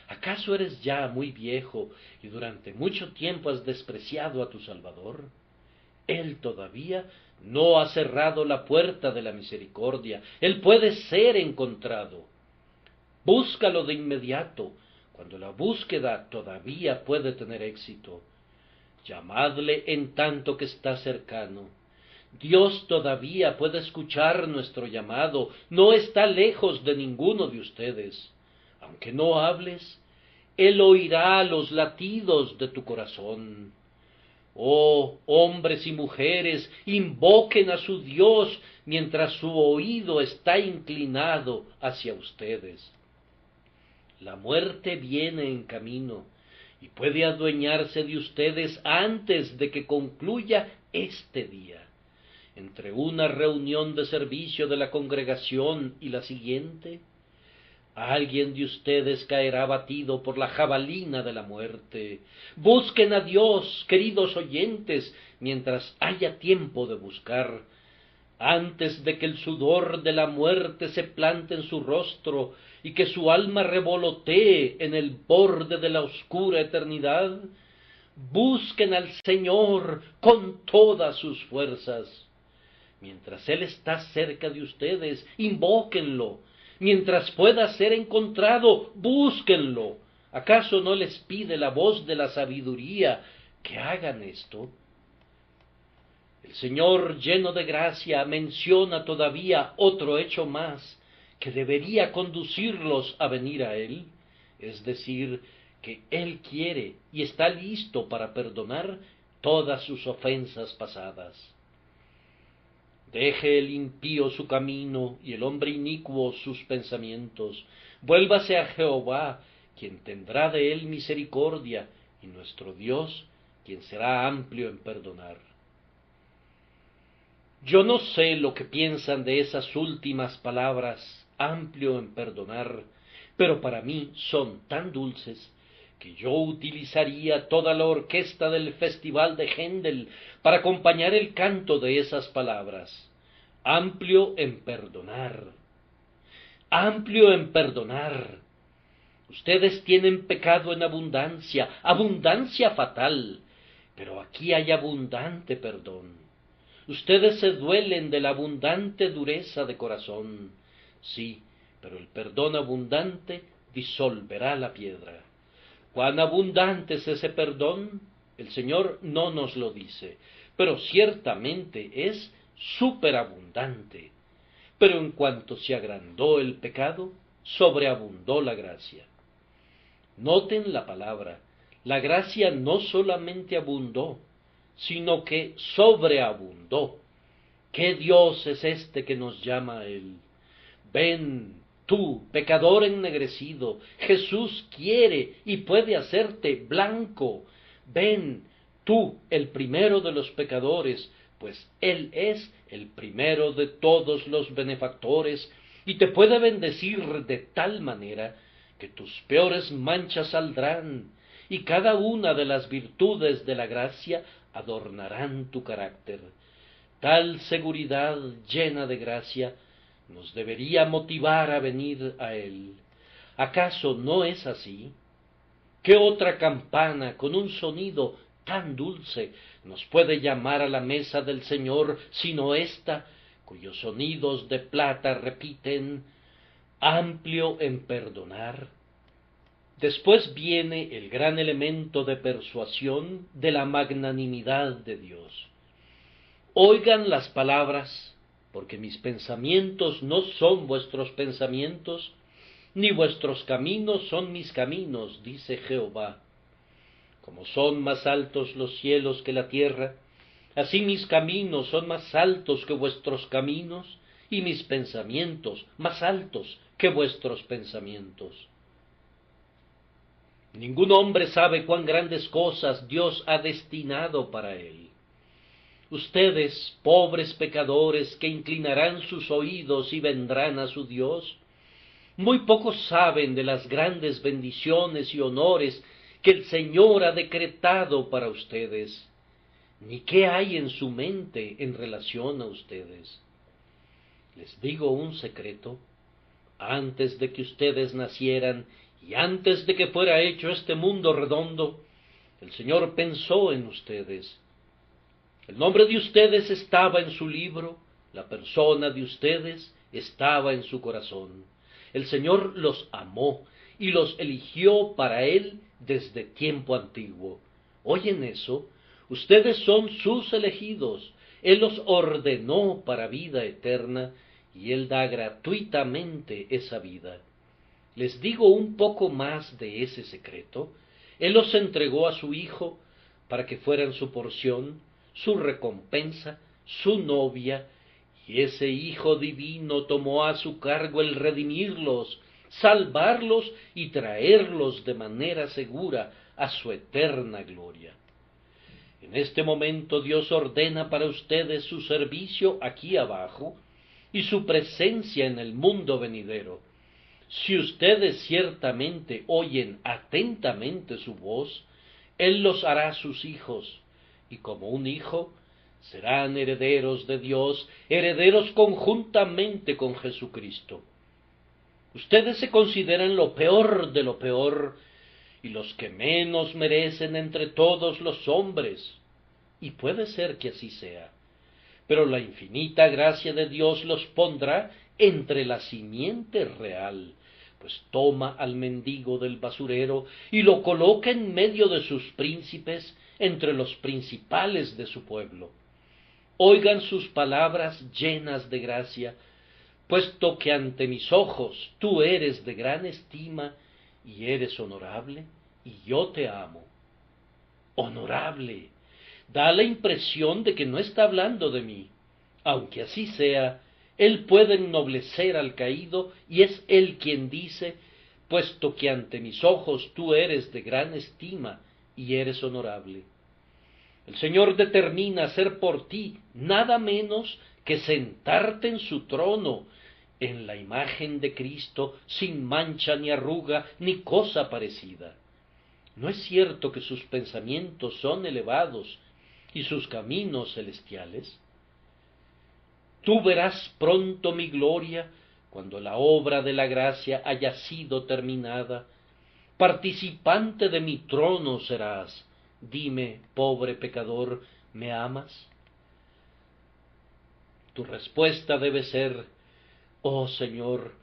¿Acaso eres ya muy viejo y durante mucho tiempo has despreciado a tu Salvador? Él todavía no ha cerrado la puerta de la misericordia. Él puede ser encontrado. Búscalo de inmediato, cuando la búsqueda todavía puede tener éxito. Llamadle en tanto que está cercano. Dios todavía puede escuchar nuestro llamado, no está lejos de ninguno de ustedes. Aunque no hables, Él oirá los latidos de tu corazón. Oh, hombres y mujeres, invoquen a su Dios mientras su oído está inclinado hacia ustedes. La muerte viene en camino y puede adueñarse de ustedes antes de que concluya este día. Entre una reunión de servicio de la congregación y la siguiente, alguien de ustedes caerá abatido por la jabalina de la muerte. Busquen a Dios, queridos oyentes, mientras haya tiempo de buscar, antes de que el sudor de la muerte se plante en su rostro y que su alma revolotee en el borde de la oscura eternidad. Busquen al Señor con todas sus fuerzas. Mientras Él está cerca de ustedes, invóquenlo. Mientras pueda ser encontrado, búsquenlo. ¿Acaso no les pide la voz de la sabiduría que hagan esto? El Señor, lleno de gracia, menciona todavía otro hecho más que debería conducirlos a venir a Él, es decir, que Él quiere y está listo para perdonar todas sus ofensas pasadas. Deje el impío su camino y el hombre inicuo sus pensamientos. Vuélvase a Jehová, quien tendrá de él misericordia, y nuestro Dios, quien será amplio en perdonar. Yo no sé lo que piensan de esas últimas palabras, amplio en perdonar, pero para mí son tan dulces que yo utilizaría toda la orquesta del Festival de Händel para acompañar el canto de esas palabras. Amplio en perdonar. Amplio en perdonar. Ustedes tienen pecado en abundancia, abundancia fatal, pero aquí hay abundante perdón. Ustedes se duelen de la abundante dureza de corazón. Sí, pero el perdón abundante disolverá la piedra. ¿Cuán abundante es ese perdón? El Señor no nos lo dice, pero ciertamente es superabundante. Pero en cuanto se agrandó el pecado, sobreabundó la gracia. Noten la palabra, la gracia no solamente abundó, sino que sobreabundó. ¿Qué Dios es este que nos llama a Él? Ven, tú, pecador ennegrecido, Jesús quiere y puede hacerte blanco. Ven, tú, el primero de los pecadores, pues Él es el primero de todos los benefactores, y te puede bendecir de tal manera que tus peores manchas saldrán, y cada una de las virtudes de la gracia adornarán tu carácter. Tal seguridad llena de gracia nos debería motivar a venir a Él. ¿Acaso no es así? ¿Qué otra campana con un sonido tan dulce nos puede llamar a la mesa del Señor sino esta, cuyos sonidos de plata repiten, amplio en perdonar? Después viene el gran elemento de persuasión de la magnanimidad de Dios. Oigan las palabras, porque mis pensamientos no son vuestros pensamientos, ni vuestros caminos son mis caminos, dice Jehová. Como son más altos los cielos que la tierra, así mis caminos son más altos que vuestros caminos, y mis pensamientos más altos que vuestros pensamientos. Ningún hombre sabe cuán grandes cosas Dios ha destinado para él. Ustedes, pobres pecadores que inclinarán sus oídos y vendrán a su Dios, muy pocos saben de las grandes bendiciones y honores que el Señor ha decretado para ustedes, ni qué hay en su mente en relación a ustedes. Les digo un secreto: antes de que ustedes nacieran y antes de que fuera hecho este mundo redondo, el Señor pensó en ustedes. El nombre de ustedes estaba en su libro, la persona de ustedes estaba en su corazón. El Señor los amó y los eligió para Él desde tiempo antiguo. ¿Oyen eso? Ustedes son sus elegidos. Él los ordenó para vida eterna y Él da gratuitamente esa vida. Les digo un poco más de ese secreto. Él los entregó a su Hijo para que fueran su porción, su recompensa, su novia, y ese Hijo divino tomó a su cargo el redimirlos, salvarlos y traerlos de manera segura a su eterna gloria. En este momento Dios ordena para ustedes su servicio aquí abajo y su presencia en el mundo venidero. Si ustedes ciertamente oyen atentamente su voz, Él los hará sus hijos, y como un hijo, serán herederos de Dios, herederos conjuntamente con Jesucristo. Ustedes se consideran lo peor de lo peor, y los que menos merecen entre todos los hombres, y puede ser que así sea, pero la infinita gracia de Dios los pondrá entre la simiente real, pues toma al mendigo del basurero y lo coloca en medio de sus príncipes, entre los principales de su pueblo. Oigan sus palabras llenas de gracia, puesto que ante mis ojos tú eres de gran estima y eres honorable, y yo te amo. Honorable. Da la impresión de que no está hablando de mí. Aunque así sea, Él puede ennoblecer al caído, y es Él quien dice, puesto que ante mis ojos tú eres de gran estima y eres honorable. El Señor determina hacer por ti nada menos que sentarte en su trono, en la imagen de Cristo, sin mancha ni arruga ni cosa parecida. ¿No es cierto que sus pensamientos son elevados y sus caminos celestiales? Tú verás pronto mi gloria cuando la obra de la gracia haya sido terminada. Participante de mi trono serás. Dime, pobre pecador, ¿me amas? Tu respuesta debe ser, oh Señor,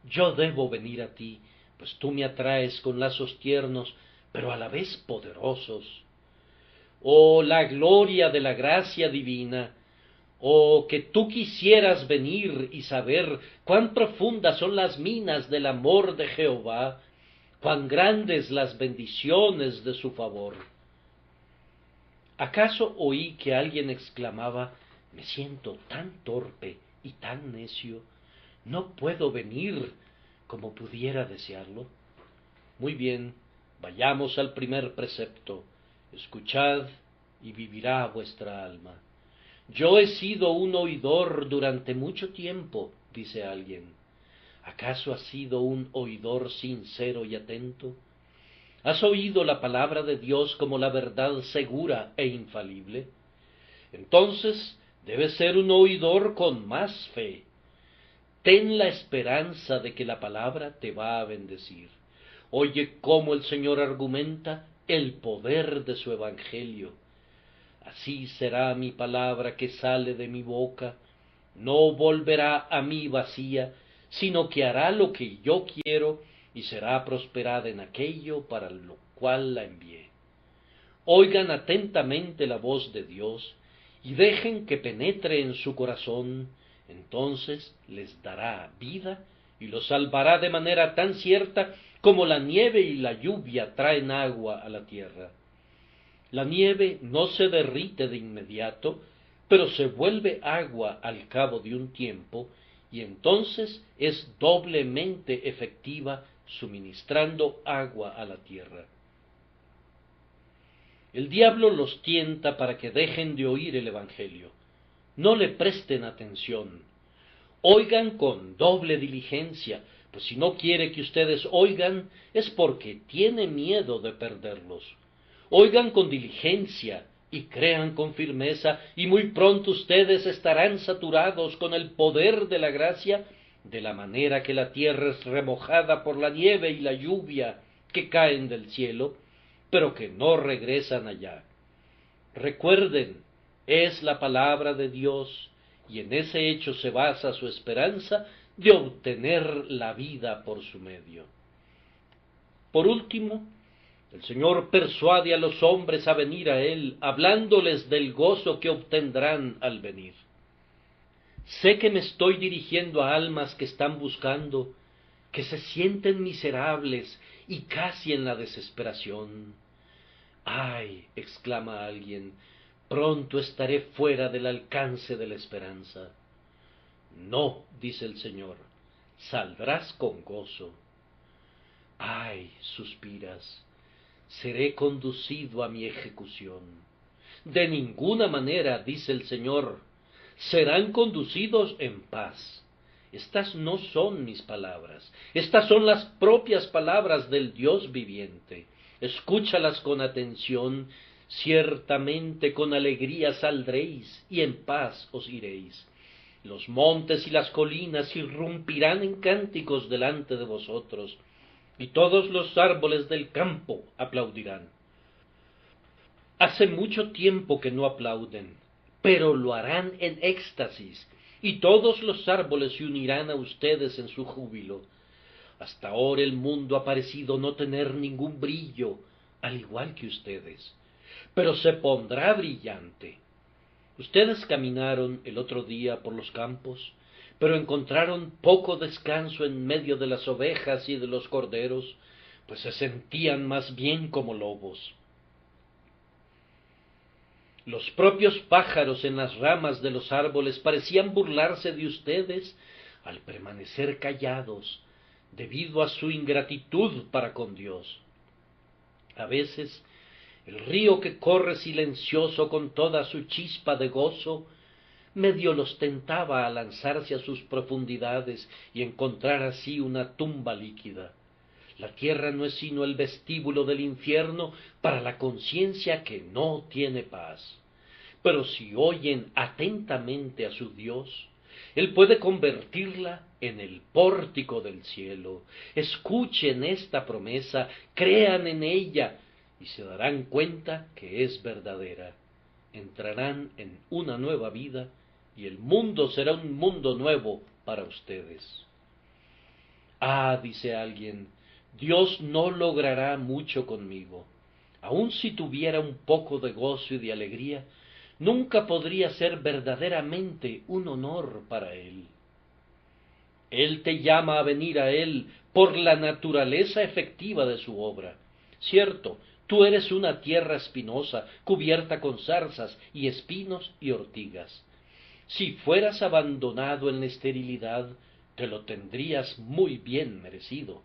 yo debo venir a ti, pues tú me atraes con lazos tiernos, pero a la vez poderosos. Oh, la gloria de la gracia divina, oh, que tú quisieras venir y saber cuán profundas son las minas del amor de Jehová, cuán grandes las bendiciones de su favor. ¿Acaso oí que alguien exclamaba, me siento tan torpe y tan necio, no puedo venir como pudiera desearlo? Muy bien, vayamos al primer precepto. Escuchad y vivirá vuestra alma. Yo he sido un oidor durante mucho tiempo, dice alguien. ¿Acaso has sido un oidor sincero y atento? ¿Has oído la palabra de Dios como la verdad segura e infalible? Entonces debes ser un oidor con más fe. Ten la esperanza de que la palabra te va a bendecir. Oye cómo el Señor argumenta el poder de su evangelio. Así será mi palabra que sale de mi boca, no volverá a mí vacía, sino que hará lo que yo quiero y será prosperada en aquello para lo cual la envié. Oigan atentamente la voz de Dios y dejen que penetre en su corazón, entonces les dará vida y los salvará de manera tan cierta como la nieve y la lluvia traen agua a la tierra. La nieve no se derrite de inmediato, pero se vuelve agua al cabo de un tiempo, y entonces es doblemente efectiva suministrando agua a la tierra. El diablo los tienta para que dejen de oír el Evangelio. No le presten atención. Oigan con doble diligencia, pues si no quiere que ustedes oigan, es porque tiene miedo de perderlos. Oigan con diligencia y crean con firmeza, y muy pronto ustedes estarán saturados con el poder de la gracia, de la manera que la tierra es remojada por la nieve y la lluvia que caen del cielo, pero que no regresan allá. Recuerden, es la palabra de Dios, y en ese hecho se basa su esperanza de obtener la vida por su medio. Por último, el Señor persuade a los hombres a venir a Él, hablándoles del gozo que obtendrán al venir. Sé que me estoy dirigiendo a almas que están buscando, que se sienten miserables y casi en la desesperación. Ay, exclama alguien, pronto estaré fuera del alcance de la esperanza. No, dice el Señor, saldrás con gozo. Ay, suspiras, seré conducido a mi ejecución. De ninguna manera, dice el Señor, serán conducidos en paz. Estas no son mis palabras, estas son las propias palabras del Dios viviente. Escúchalas con atención, ciertamente con alegría saldréis y en paz os iréis. Los montes y las colinas irrumpirán en cánticos delante de vosotros, y todos los árboles del campo aplaudirán. Hace mucho tiempo que no aplauden, pero lo harán en éxtasis, y todos los árboles se unirán a ustedes en su júbilo. Hasta ahora el mundo ha parecido no tener ningún brillo, al igual que ustedes, pero se pondrá brillante. Ustedes caminaron el otro día por los campos, pero encontraron poco descanso en medio de las ovejas y de los corderos, pues se sentían más bien como lobos. Los propios pájaros en las ramas de los árboles parecían burlarse de ustedes al permanecer callados, debido a su ingratitud para con Dios. A veces, el río que corre silencioso con toda su chispa de gozo, medio los tentaba a lanzarse a sus profundidades y encontrar así una tumba líquida. La tierra no es sino el vestíbulo del infierno para la conciencia que no tiene paz. Pero si oyen atentamente a su Dios, Él puede convertirla en el pórtico del cielo. Escuchen esta promesa, crean en ella, y se darán cuenta que es verdadera. Entrarán en una nueva vida, y el mundo será un mundo nuevo para ustedes. Ah, dice alguien, Dios no logrará mucho conmigo. Aun si tuviera un poco de gozo y de alegría, nunca podría ser verdaderamente un honor para Él. Él te llama a venir a Él por la naturaleza efectiva de su obra. Cierto, tú eres una tierra espinosa, cubierta con zarzas y espinos y ortigas. Si fueras abandonado en la esterilidad, te lo tendrías muy bien merecido.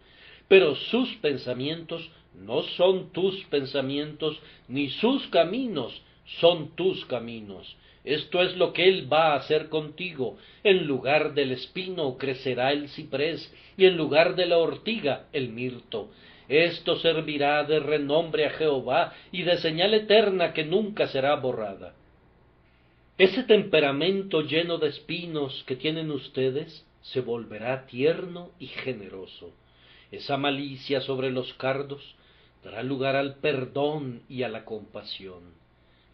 Pero sus pensamientos no son tus pensamientos, ni sus caminos son tus caminos. Esto es lo que Él va a hacer contigo. En lugar del espino crecerá el ciprés, y en lugar de la ortiga el mirto. Esto servirá de renombre a Jehová y de señal eterna que nunca será borrada. Ese temperamento lleno de espinos que tienen ustedes se volverá tierno y generoso. Esa malicia sobre los cardos dará lugar al perdón y a la compasión.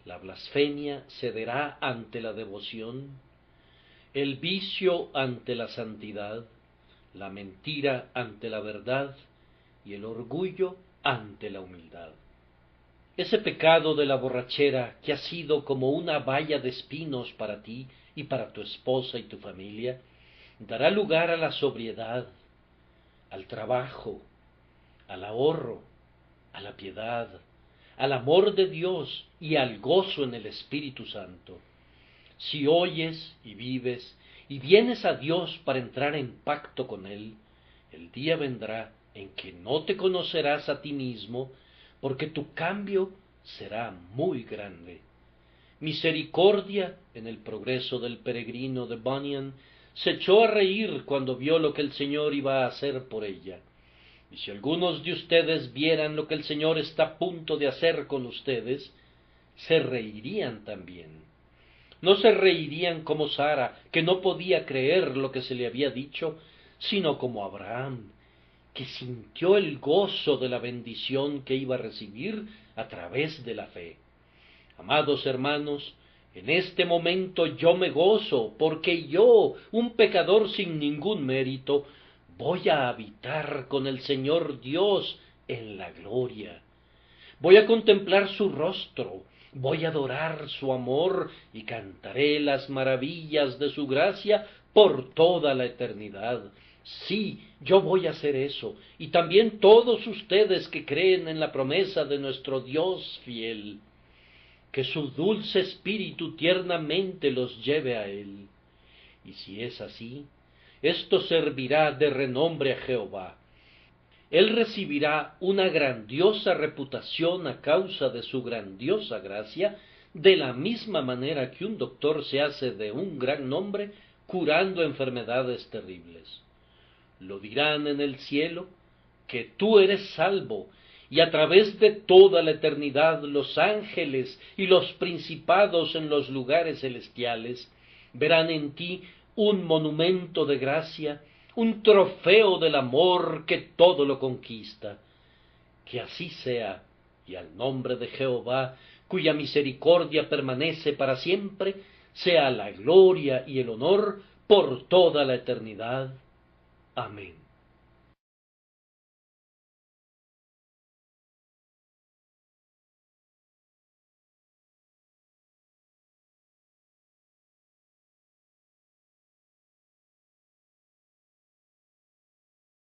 La blasfemia cederá ante la devoción, el vicio ante la santidad, la mentira ante la verdad y el orgullo ante la humildad. Ese pecado de la borrachera, que ha sido como una valla de espinos para ti y para tu esposa y tu familia, dará lugar a la sobriedad, al trabajo, al ahorro, a la piedad, al amor de Dios y al gozo en el Espíritu Santo. Si oyes y vives y vienes a Dios para entrar en pacto con Él, el día vendrá en que no te conocerás a ti mismo, porque tu cambio será muy grande. Misericordia, en el progreso del peregrino de Bunyan, se echó a reír cuando vio lo que el Señor iba a hacer por ella. Y si algunos de ustedes vieran lo que el Señor está a punto de hacer con ustedes, se reirían también. No se reirían como Sara, que no podía creer lo que se le había dicho, sino como Abraham, que sintió el gozo de la bendición que iba a recibir a través de la fe. Amados hermanos, en este momento yo me gozo, porque yo, un pecador sin ningún mérito, voy a habitar con el Señor Dios en la gloria. Voy a contemplar su rostro, voy a adorar su amor y cantaré las maravillas de su gracia por toda la eternidad. Sí, yo voy a hacer eso, y también todos ustedes que creen en la promesa de nuestro Dios fiel, que su dulce espíritu tiernamente los lleve a Él. Y si es así, esto servirá de renombre a Jehová. Él recibirá una grandiosa reputación a causa de su grandiosa gracia, de la misma manera que un doctor se hace de un gran nombre curando enfermedades terribles. Lo dirán en el cielo, que tú eres salvo, y a través de toda la eternidad los ángeles y los principados en los lugares celestiales verán en ti un monumento de gracia, un trofeo del amor que todo lo conquista. Que así sea, y al nombre de Jehová, cuya misericordia permanece para siempre, sea la gloria y el honor por toda la eternidad. Amén.